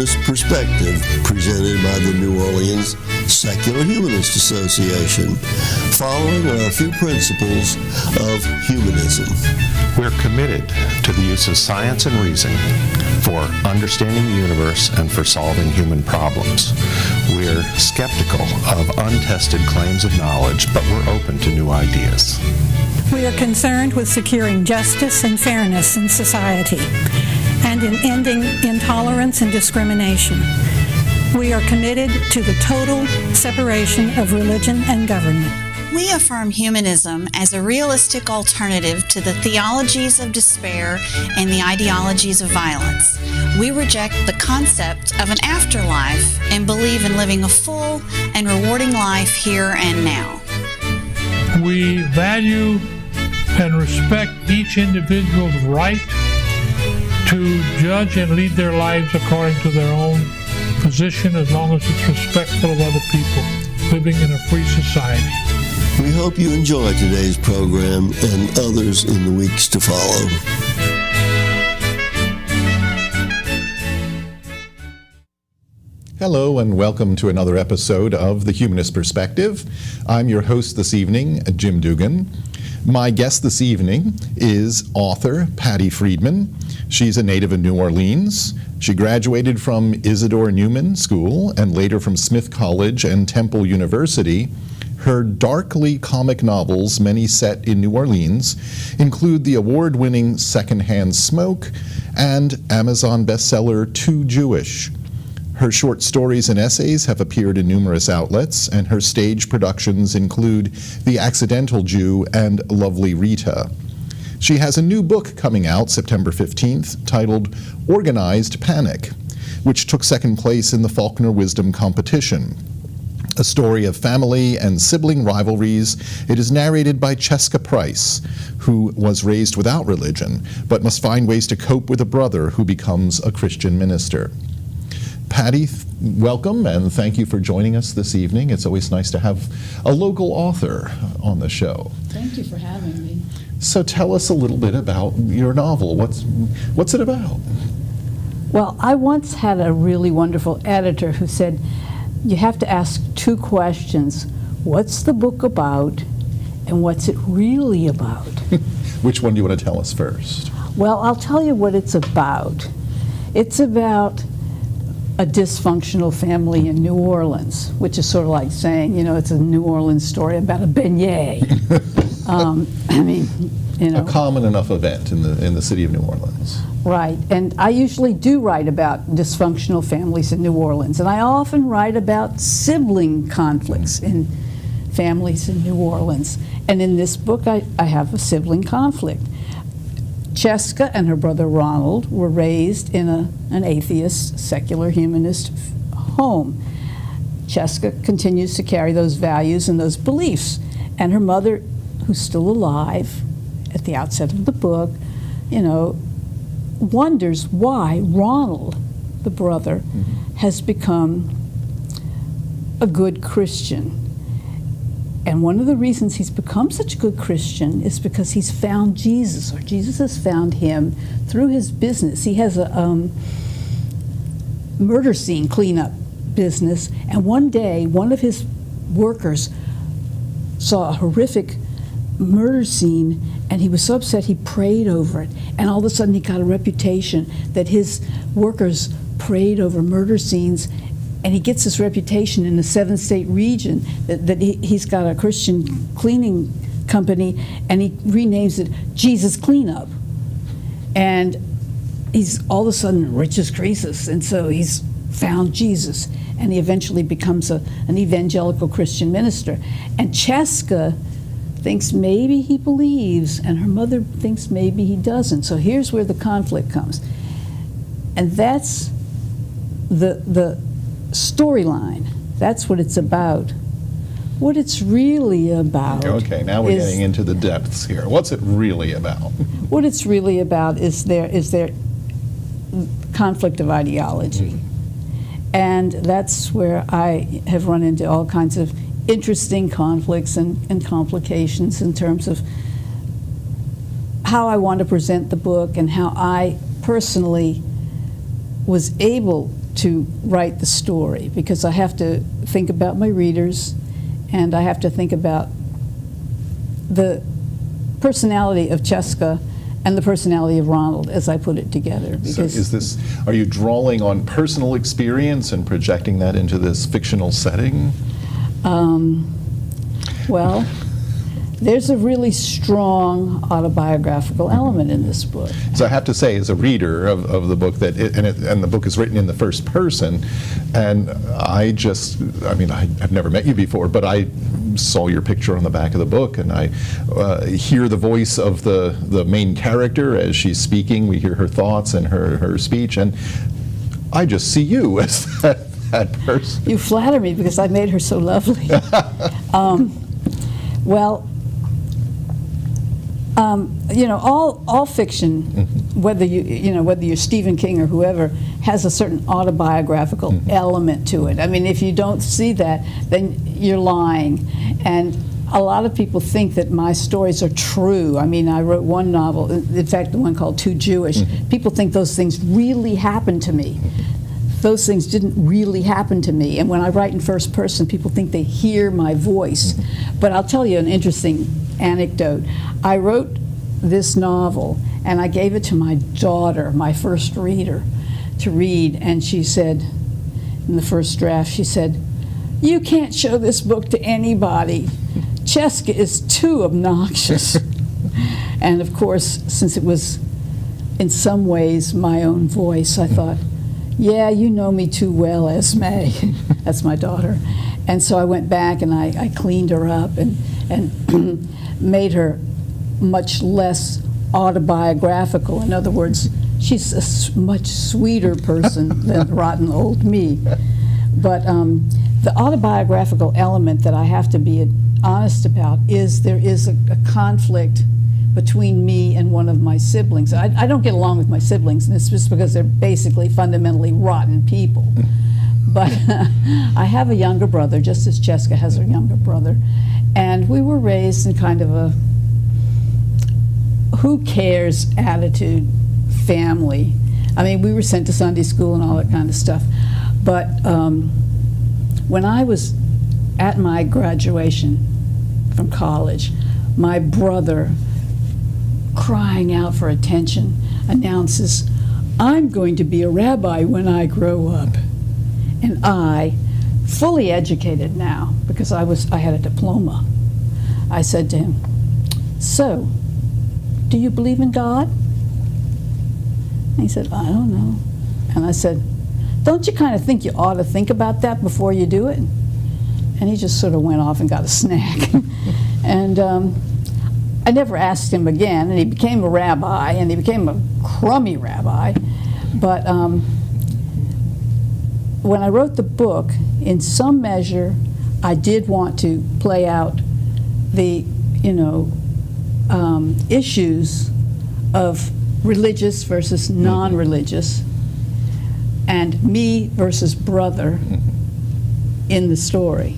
Humanist Perspective, presented by the New Orleans Secular Humanist Association, following our few principles of humanism. We're committed to the use of science and reason for understanding the universe and for solving human problems. We're skeptical of untested claims of knowledge, but we're open to new ideas. We are concerned with securing justice and fairness in society and in ending intolerance and discrimination. We are committed to the total separation of religion and government. We affirm humanism as a realistic alternative to the theologies of despair and the ideologies of violence. We reject the concept of an afterlife and believe in living a full and rewarding life here and now. We value and respect each individual's right to judge and lead their lives according to their own position, as long as it's respectful of other people, living in a free society. We hope you enjoy today's program and others in the weeks to follow. Hello and welcome to another episode of The Humanist Perspective. I'm your host this evening, Jim Dugan. My guest this evening is author Patty Friedmann. She's a native of New Orleans. She graduated from Isidore Newman School and later from Smith College and Temple University. Her darkly comic novels, many set in New Orleans, include the award-winning Secondhand Smoke and Amazon bestseller Too Jewish. Her short stories and essays have appeared in numerous outlets, and her stage productions include The Accidental Jew and Lovely Rita. She has a new book coming out September 15th titled Organized Panic, which took second place in the Faulkner Wisdom competition. A story of family and sibling rivalries, it is narrated by Cheska Price, who was raised without religion, but must find ways to cope with a brother who becomes a Christian minister. Patty, welcome, and thank you for joining us this evening. It's always nice to have a local author on the show. Thank you for having me. So tell us a little bit about your novel. What's it about? Well, I once had a really wonderful editor who said, you have to ask two questions. What's the book about, and what's it really about? Which one do you want to tell us first? Well, I'll tell you what it's about. It's about a dysfunctional family in New Orleans, which is sort of like saying, it's a New Orleans story about a beignet. A common enough event in the city of New Orleans. Right, and I usually do write about dysfunctional families in New Orleans, and I often write about sibling conflicts in families in New Orleans. And in this book, I have a sibling conflict. Cheska and her brother Ronald were raised in an atheist, secular humanist home. Cheska continues to carry those values and those beliefs. And her mother, who's still alive at the outset of the book, wonders why Ronald, the brother, has become a good Christian. And one of the reasons he's become such a good Christian is because he's found Jesus, or Jesus has found him through his business. He has a murder scene cleanup business, and one day one of his workers saw a horrific murder scene, and he was so upset he prayed over it. And all of a sudden he got a reputation that his workers prayed over murder scenes. And he gets this reputation in the 7-state region that he's got a Christian cleaning company, and he renames it Jesus Cleanup. And he's all of a sudden rich as Croesus, and so he's found Jesus, and he eventually becomes an evangelical Christian minister. And Cheska thinks maybe he believes, and her mother thinks maybe he doesn't. So here's where the conflict comes. And that's the storyline. That's what it's about. What it's really about. Okay, now we're getting into the depths here. What's it really about? What it's really about is their conflict of ideology. And that's where I have run into all kinds of interesting conflicts and complications in terms of how I want to present the book and how I personally was able to write the story, because I have to think about my readers, and I have to think about the personality of Cheska and the personality of Ronald as I put it together. So are you drawing on personal experience and projecting that into this fictional setting? Well, there's a really strong autobiographical element in this book. So I have to say, as a reader of the book, and the book is written in the first person, and I've never met you before, but I saw your picture on the back of the book, and I hear the voice of the main character as she's speaking. We hear her thoughts and her speech, and I just see you as that person. You flatter me because I made her so lovely. Well, all fiction, whether you're Stephen King or whoever, has a certain autobiographical element to it. I mean, if you don't see that, then you're lying. And a lot of people think that my stories are true. I mean, I wrote one novel, in fact, the one called Too Jewish. People think those things really happened to me. Those things didn't really happen to me. And when I write in first person, people think they hear my voice. But I'll tell you an interesting anecdote. I wrote this novel, and I gave it to my daughter, my first reader, to read, and she said, in the first draft, she said, "You can't show this book to anybody. Cheska is too obnoxious." And of course, since it was in some ways my own voice, I thought, yeah, you know me too well, Esme. That's my daughter. And so I went back and I cleaned her up and made her much less autobiographical. In other words, she's a much sweeter person than rotten old me. But the autobiographical element that I have to be honest about is there is a conflict between me and one of my siblings. I don't get along with my siblings, and it's just because they're basically fundamentally rotten people. But I have a younger brother, just as Cheska has her younger brother, and we were raised in kind of a who cares attitude family. I mean, we were sent to Sunday school and all that kind of stuff. But when I was at my graduation from college, my brother, crying out for attention, announces, "I'm going to be a rabbi when I grow up." And I, fully educated now, because I had a diploma, I said to him, "So, do you believe in God?" And he said, "I don't know." And I said, "Don't you kind of think you ought to think about that before you do it?" And he just sort of went off and got a snack. And I never asked him again, and he became a rabbi, and he became a crummy rabbi. But when I wrote the book, in some measure, I did want to play out the, issues of religious versus non-religious, and me versus brother in the story.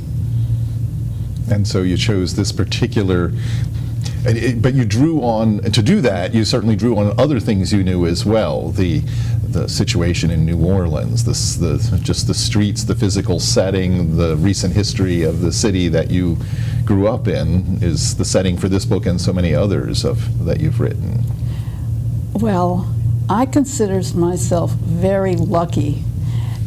And so you chose this particular, but you drew on, to do that, you certainly drew on other things you knew as well. The situation in New Orleans, just the streets, the physical setting, the recent history of the city that you grew up in is the setting for this book and so many others that you've written. Well, I consider myself very lucky,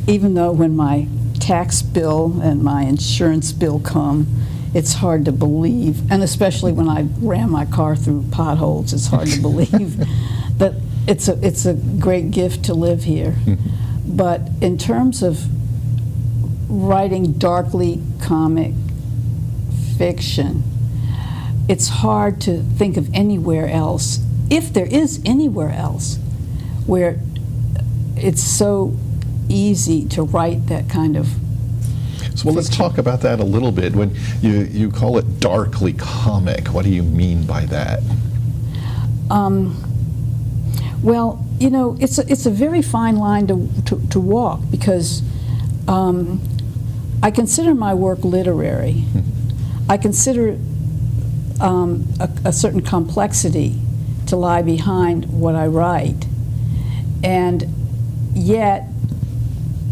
even though when my tax bill and my insurance bill come, it's hard to believe, and especially when I ran my car through potholes, it's hard to believe that it's a great gift to live here. But in terms of writing darkly comic fiction, it's hard to think of anywhere else, if there is anywhere else, where it's so easy to write that kind of So let's talk about that a little bit. When you call it darkly comic, what do you mean by that? Well, it's a very fine line to walk, because I consider my work literary. I consider a certain complexity to lie behind what I write, and yet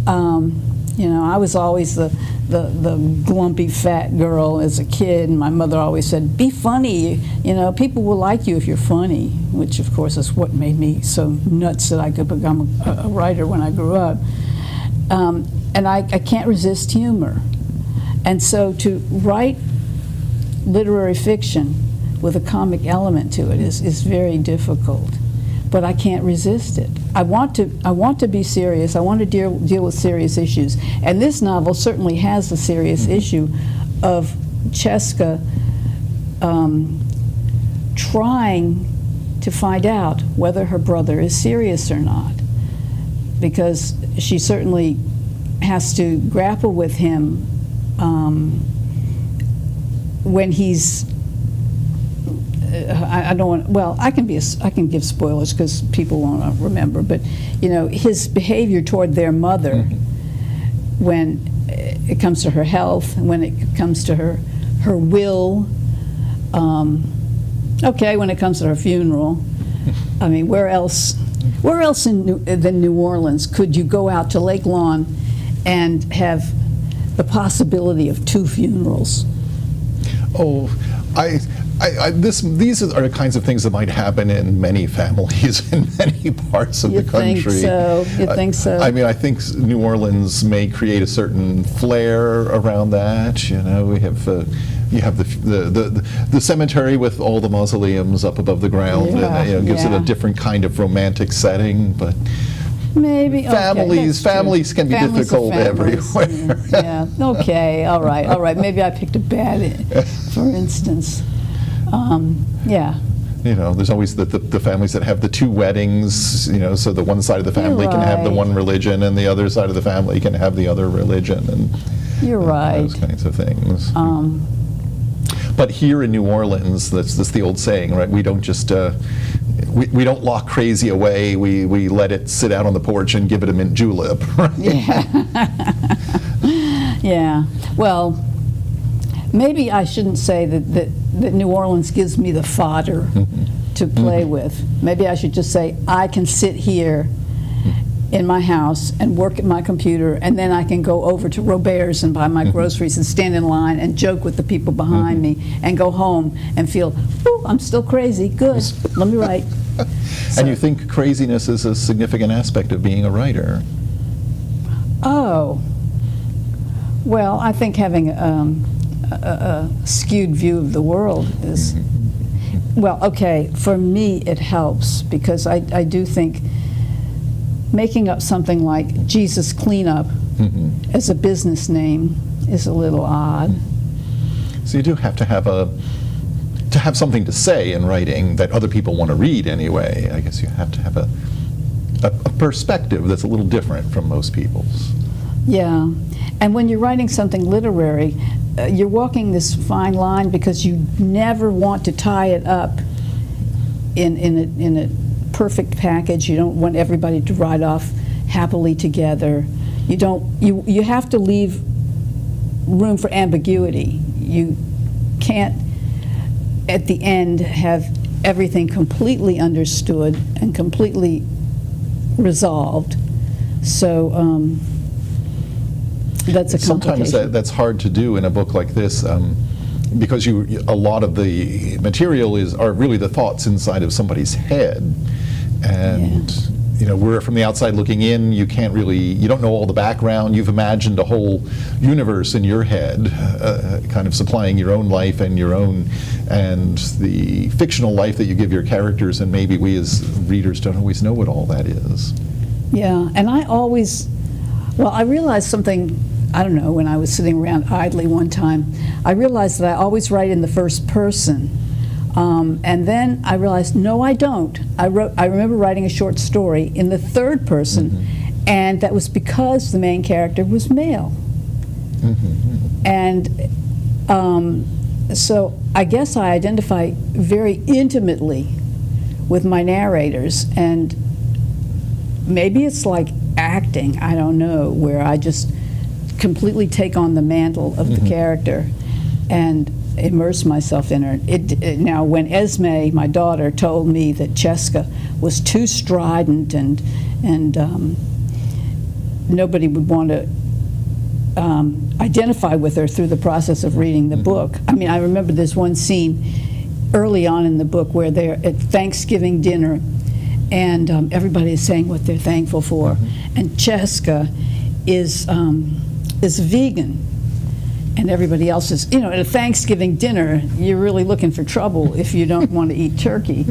You know, I was always the glumpy fat girl as a kid, and my mother always said, "Be funny. You know, people will like you if you're funny," which, of course, is what made me so nuts that I could become a writer when I grew up. And I can't resist humor. And so to write literary fiction with a comic element to it is very difficult. But I can't resist it. I want to be serious. I want to deal with serious issues. And this novel certainly has the serious issue of Cheska trying to find out whether her brother is serious or not, because she certainly has to grapple with him when he's. I don't want. Well, I can give spoilers because people won't remember. But you know, his behavior toward their mother, when it comes to her health, when it comes to her will. Okay, when it comes to her funeral. I mean, where else than New Orleans could you go out to Lake Lawn and have the possibility of 2 funerals? Oh, these are the kinds of things that might happen in many families in many parts of the country. You think so? I mean, I think New Orleans may create a certain flair around that. You know, we have you have the cemetery with all the mausoleums up above the ground, and you know, gives it a different kind of romantic setting, but. Maybe families can be difficult everywhere. Yeah. Okay. All right. Maybe I picked a bad, for instance. Yeah. You know, there's always the families that have the 2 weddings. You know, so the one side of the family can have the one religion, and the other side of the family can have the other religion, and you're right. Those kinds of things. But here in New Orleans, that's the old saying, right? We don't just we don't lock crazy away. We let it sit out on the porch and give it a mint julep. Right? Yeah. Yeah. Well, maybe I shouldn't say that New Orleans gives me the fodder to play with. Maybe I should just say I can sit here in my house and work at my computer, and then I can go over to Robert's and buy my groceries and stand in line and joke with the people behind me and go home and feel, ooh, I'm still crazy. Good. Let me write. And you think craziness is a significant aspect of being a writer? Oh. Well, I think having a skewed view of the world is, well, okay, for me it helps, because I do think making up something like Jesus Cleanup as a business name is a little odd. So you do have to have something to say in writing that other people want to read anyway. I guess you have to have a perspective that's a little different from most people's. Yeah, and when you're writing something literary, you're walking this fine line because you never want to tie it up in a perfect package. You don't want everybody to ride off happily together. You have to leave room for ambiguity. You can't at the end have everything completely understood and completely resolved. So that's a complication. Sometimes that's hard to do in a book like this, because a lot of the material are really the thoughts inside of somebody's head, and you know, we're from the outside looking in. You don't know all the background. You've imagined a whole universe in your head, kind of supplying your own life and the fictional life that you give your characters, and maybe we as readers don't always know what all that is. Yeah, and I realized something, I don't know, when I was sitting around idly one time, I realized that I always write in the first person. And then I realized, no, I don't. I remember writing a short story in the third person, and that was because the main character was male. And so I guess I identify very intimately with my narrators, and maybe it's like acting, I don't know, where I just completely take on the mantle of the character and immerse myself in her. Now, when Esme, my daughter, told me that Cheska was too strident and nobody would want to identify with her through the process of reading the book. I mean, I remember there's one scene early on in the book where they're at Thanksgiving dinner, and everybody is saying what they're thankful for. And Cheska is vegan, and everybody else is, at a Thanksgiving dinner, you're really looking for trouble if you don't want to eat turkey.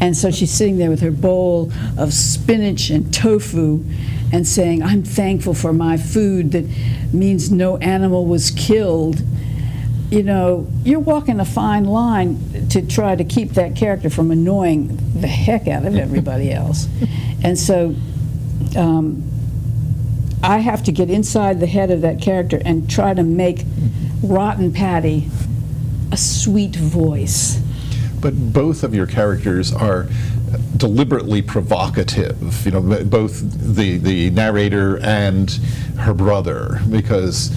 And so she's sitting there with her bowl of spinach and tofu and saying, I'm thankful for my food that means no animal was killed. You're walking a fine line to try to keep that character from annoying the heck out of everybody else. And so I have to get inside the head of that character and try to make Rotten Patty a sweet voice. But both of your characters are deliberately provocative, both the narrator and her brother, because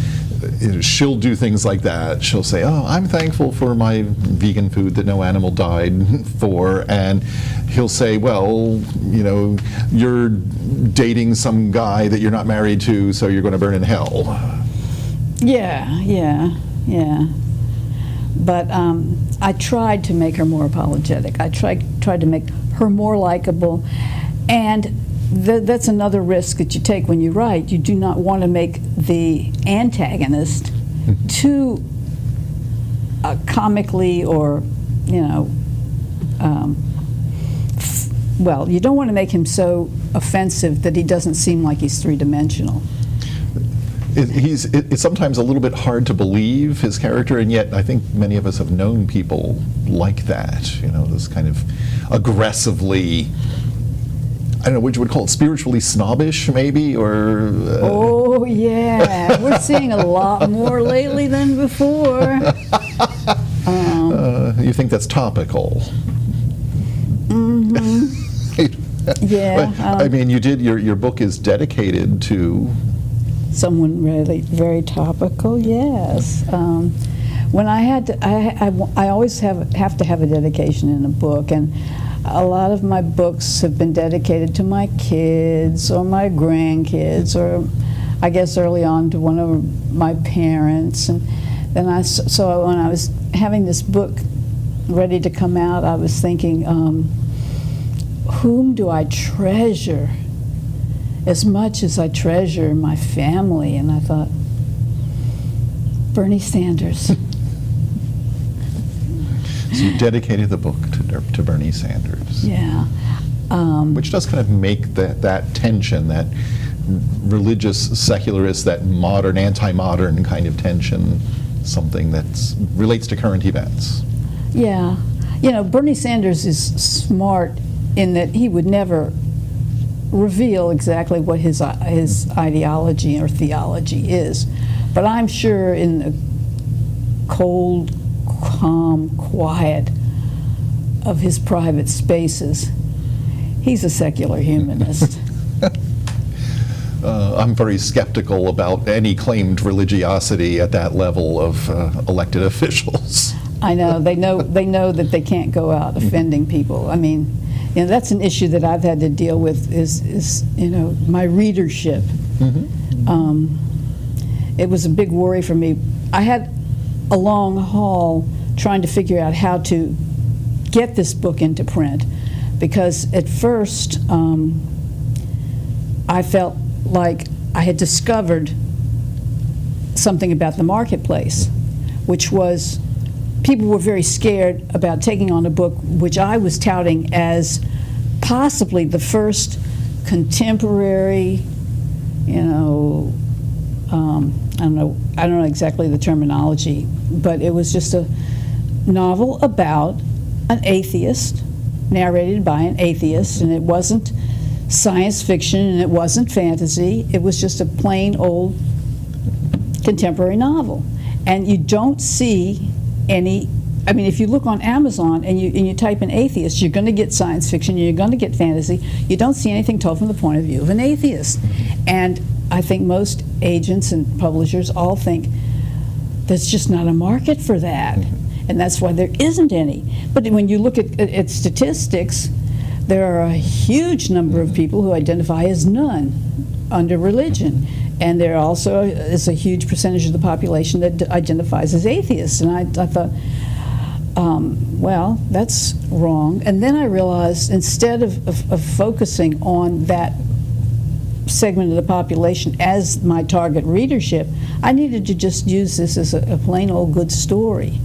she'll do things like that. She'll say, oh, I'm thankful for my vegan food that no animal died for, and he'll say, well, you're dating some guy that you're not married to, so you're going to burn in hell. Yeah. But I tried to make her more apologetic. I tried to make her more likable, and that's another risk that you take when you write. You do not want to make the antagonist too comically or, well, you don't want to make him so offensive that he doesn't seem like he's three-dimensional. It's sometimes a little bit hard to believe his character, and yet I think many of us have known people like that, this kind of aggressively, I don't know what you would call it, spiritually snobbish, maybe, or... Oh, yeah. We're seeing a lot more lately than before. You think that's topical? Yeah. I mean, your book is dedicated to... Someone really very topical, yes. When I had to, I always have to have a dedication in a book, and a lot of my books have been dedicated to my kids or my grandkids, or I guess early on to one of my parents. And then so when I was having this book ready to come out, I was thinking, whom do I treasure as much as I treasure my family? And I thought, Bernie Sanders. So you dedicated the book to Bernie Sanders. Yeah. Which does kind of make that tension, that religious secularist, that modern, anti-modern kind of tension, something that relates to current events. Yeah. Bernie Sanders is smart in that he would never reveal exactly what his ideology or theology is. But I'm sure in the cold, calm, quiet of his private spaces, he's a secular humanist. I'm very skeptical about any claimed religiosity at that level of elected officials. I know. They know that they can't go out offending people. I mean, that's an issue that I've had to deal with is my readership. It was a big worry for me. I had a long haul trying to figure out how to get this book into print, because at first I felt like I had discovered something about the marketplace, which was people were very scared about taking on a book which I was touting as possibly the first contemporary, I don't know exactly the terminology, but it was just a novel about an atheist, narrated by an atheist, and it wasn't science fiction and it wasn't fantasy. It was just a plain old contemporary novel. And you don't see any, I mean, if you look on Amazon and you type in atheist, you're going to get science fiction, you're going to get fantasy. You don't see anything told from the point of view of an atheist. And I think most agents and publishers all think there's just not a market for that. And that's why there isn't any. But when you look at statistics, there are a huge number of people who identify as none. under religion. And there also is a huge percentage of the population that identifies as atheists. And I thought, well, that's wrong. And then I realized instead of focusing on that segment of the population as my target readership, I needed to just use this as a plain old good story.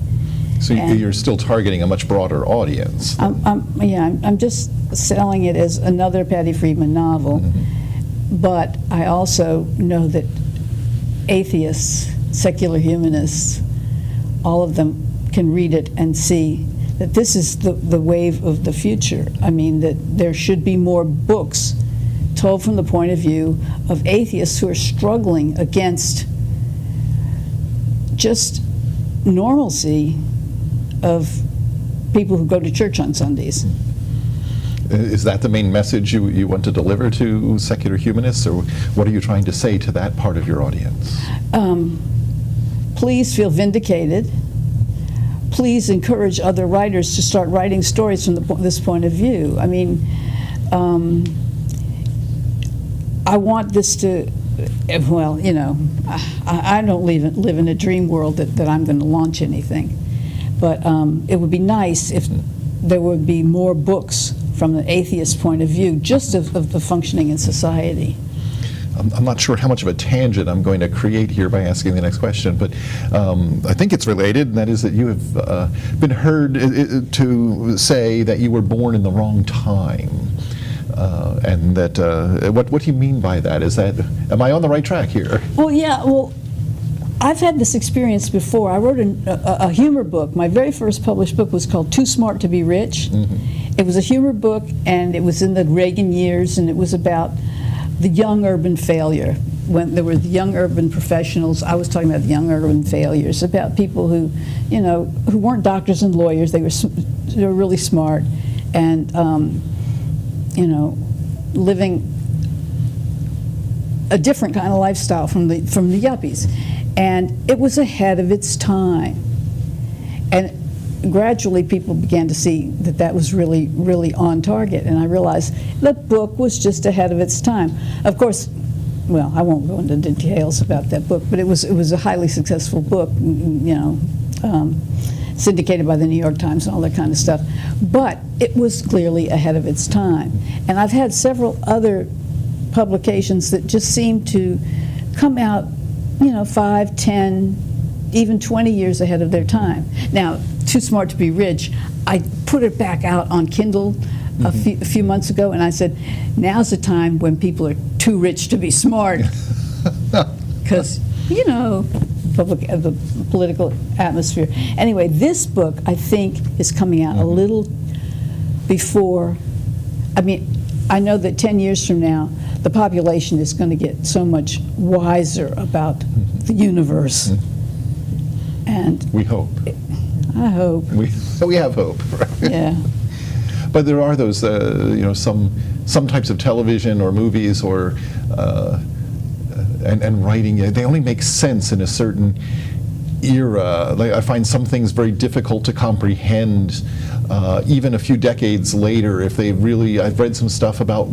So And you're still targeting a much broader audience. I'm just selling it as another Patty Friedmann novel, but I also know that atheists, secular humanists, all of them can read it and see that this is the wave of the future. I mean, that there should be more books told from the point of view of atheists who are struggling against just normalcy of people who go to church on Sundays. Is that the main message you want to deliver to secular humanists, or what are you trying to say to that part of your audience? Please feel vindicated. Please encourage other writers to start writing stories from this point of view. I mean, I want this to, well, you know, I don't live in a dream world that I'm going to launch anything. But it would be nice if there would be more books from the atheist point of view, just of the functioning in society. I'm not sure how much of a tangent I'm going to create here by asking the next question, but I think it's related, and that is that you have been heard to say that you were born in the wrong time. And that, what do you mean by that? Am I on the right track here? Well, yeah, well, I've had this experience before. I wrote a humor book. My very first published book was called Too Smart to Be Rich. It was a humor book, and it was in the Reagan years, and it was about the young urban failure. When there were the young urban professionals, I was talking about the young urban failures, about people who, you know, who weren't doctors and lawyers. They were really smart, and you know, living a different kind of lifestyle from the yuppies. And it was ahead of its time. And gradually people began to see that was really, really on target. And I realized the book was just ahead of its time. Of course, well, I won't go into details about that book, but it was a highly successful book, you know, syndicated by the New York Times and all that kind of stuff. But it was clearly ahead of its time. And I've had several other publications that just seem to come out, you know, 5, 10, even 20 years ahead of their time. Now, Too Smart to Be Rich, I put it back out on Kindle a few months ago, and I said, now's the time when people are too rich to be smart. Because, you know, the political atmosphere. Anyway, this book, I think, is coming out a little before. I mean, I know that 10 years from now, the population is going to get so much wiser about the universe. And we hope. I hope. We have hope. Right? Yeah. But there are those, you know, some types of television or movies or and writing. They only make sense in a certain era. Like, I find some things very difficult to comprehend, even a few decades later. If they really, I've read some stuff about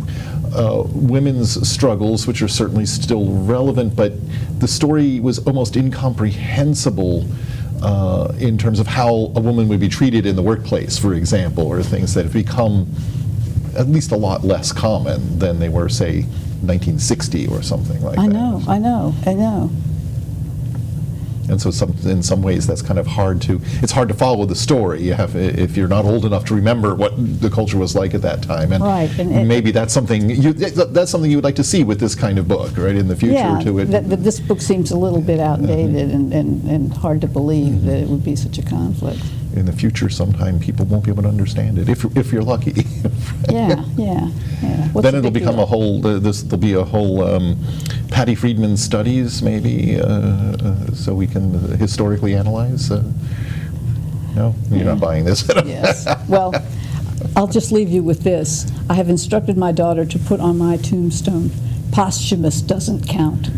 women's struggles, which are certainly still relevant, but the story was almost incomprehensible in terms of how a woman would be treated in the workplace, for example, or things that have become at least a lot less common than they were, say, 1960 or something like that. I know. And so in some ways that's kind of it's hard to follow the story if you're not old enough to remember what the culture was like at that time. And right. And maybe that's something you would like to see with this kind of book, right, in the future. Yeah, to it. This book seems a little bit outdated and hard to believe that it would be such a conflict. In the future, sometime people won't be able to understand it, if you're lucky. Yeah. What's then the it'll big become deal? there'll be a whole Patty Friedmann studies, maybe, so we can historically analyze. No, you're not buying this. Yes. Well, I'll just leave you with this. I have instructed my daughter to put on my tombstone, posthumous doesn't count.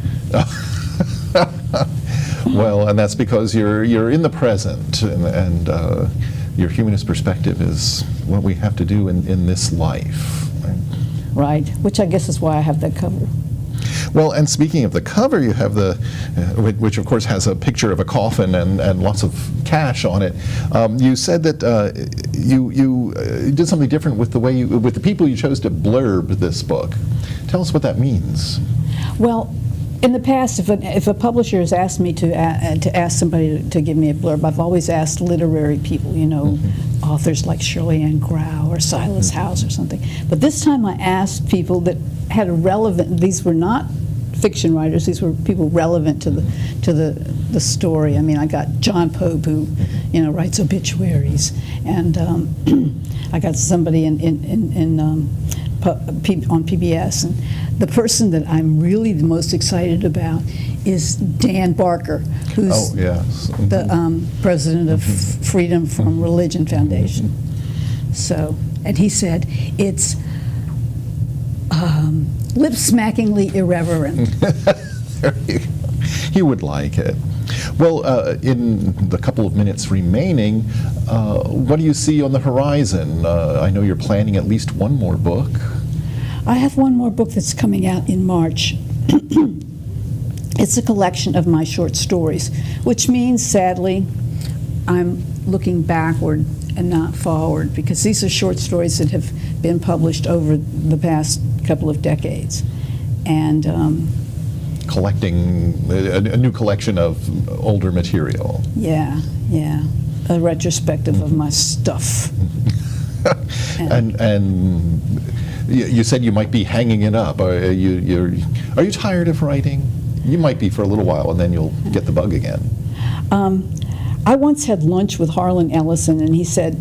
Well, and that's because you're in the present, and your humanist perspective is what we have to do in this life. Right, which I guess is why I have that cover. Well, and speaking of the cover, you have the, which of course has a picture of a coffin and lots of cash on it. You said that you did something different with the way with the people you chose to blurb this book. Tell us what that means. Well, in the past, if a publisher has asked me to ask somebody to give me a blurb, I've always asked literary people, authors like Shirley Ann Grau or Silas House or something. But this time I asked people that had a relevant, these were not fiction writers, these were people relevant to the story. I mean, I got John Pope, who writes obituaries, and I got somebody on PBS, and the person that I'm really the most excited about is Dan Barker, who's the president of Freedom from Religion Foundation. So, and he said it's lip-smackingly irreverent. He would like it. Well, in the couple of minutes remaining, what do you see on the horizon? I know you're planning at least one more book. I have one more book that's coming out in March. It's a collection of my short stories, which means, sadly, I'm looking backward and not forward, because these are short stories that have been published over the past couple of decades. And collecting a new collection of older material. Yeah, a retrospective of my stuff. And you said you might be hanging it up. Are you tired of writing? You might be for a little while, and then you'll get the bug again. I once had lunch with Harlan Ellison, and he said,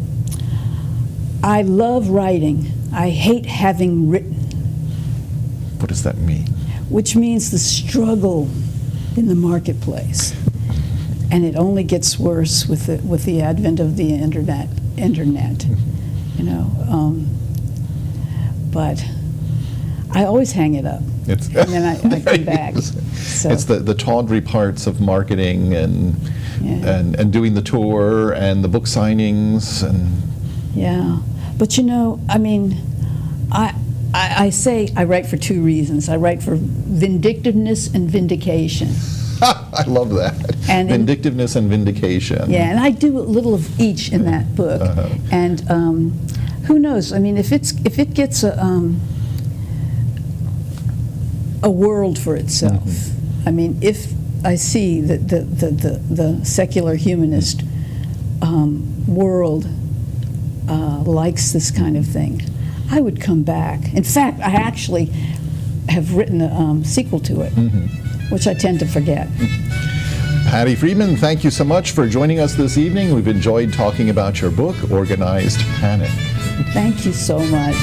"I love writing. I hate having written." What does that mean? Which means the struggle in the marketplace, and it only gets worse with the advent of the internet. But I always hang it up, and then I come back. So. It's the tawdry parts of marketing and doing the tour and the book signings and. Yeah, but I mean, I say I write for two reasons. I write for vindictiveness and vindication. I love that. And vindictiveness and vindication. Yeah, and I do a little of each in that book. And who knows? I mean, if it gets a world for itself. I mean, if I see that the secular humanist world likes this kind of thing, I would come back. In fact, I actually have written a sequel to it, which I tend to forget. Patty Friedmann, thank you so much for joining us this evening. We've enjoyed talking about your book, Organized Panic. Thank you so much.